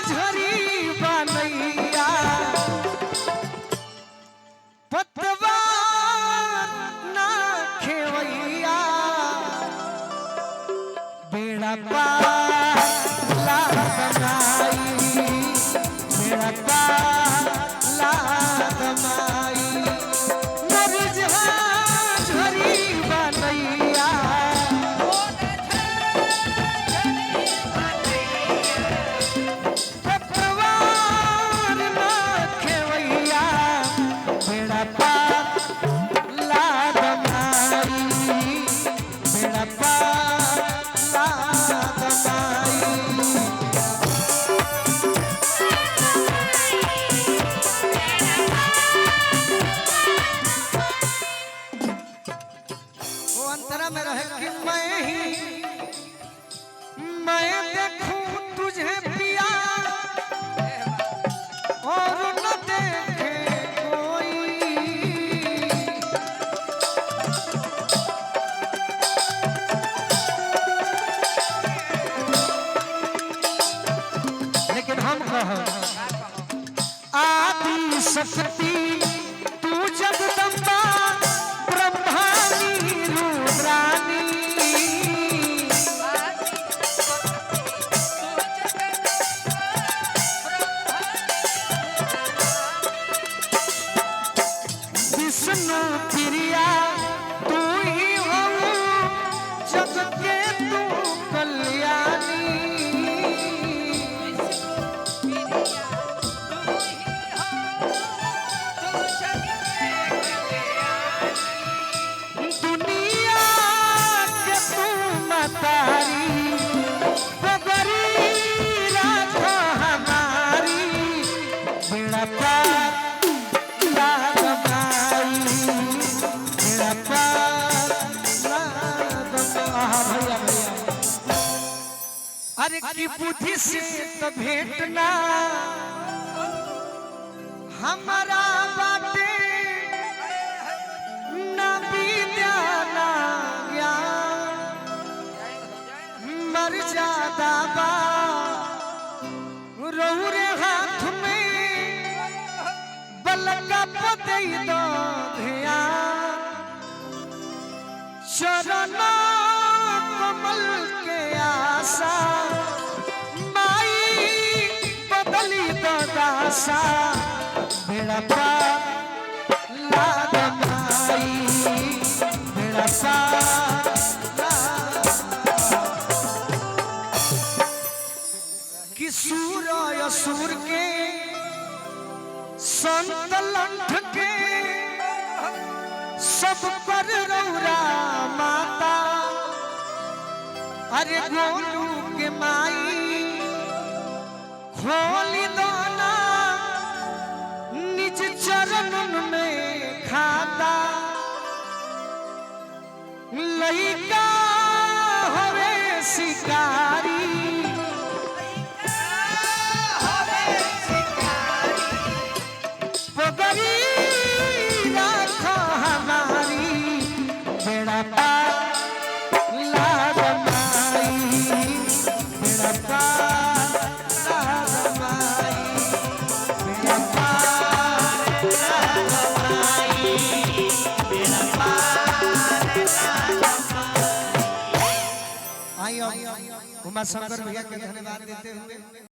झाझरी बनैया पतवा ना खेवैया बेड़ा पाला बनाई बेड़ा पाला बनाई मोरी झाझरी बनैया पतवार ना खेवैया बेड़ा पाला बनाई बेड़ा पाला बनाई। वो अंतरा में रहे कि मैं देखूं तुझे पिया और न देखे कोई लेकिन हम कह आदि शक्ति तू जगदम्बा ब्रह्मानी रुद्रानी विष्णु प्रिया तू ही हो जग के तू कल्याणी दुनिया के तू मतारी बगरी राखो हमारी बेड़ा पार लगाई बेड़ा पार भैया भैया अरे की बुद्धि से तो भेंटना हमारा बाटे ना विद्या ना ज्ञान मर जाता बा रहुरे हाथ में बलका पते दो ध्यान चरण कमल के आशा माई बदली दो दासा बेड़ा पार लाद माई बेड़ा पार कि सूर असुर के संत लंठ के सब पर रौरा माता अरे गोलू के माई खोली दाना निज चरणन में खाता लइका हवे शिकारी पगड़ी राखो हमारी बेड़ा पार लाद माई बेड़ा पार लाद माई बेड़ा पार लाद माई बेड़ा पार लाद माई। आइए उमा शंकर भैया के धन्यवाद देते हुए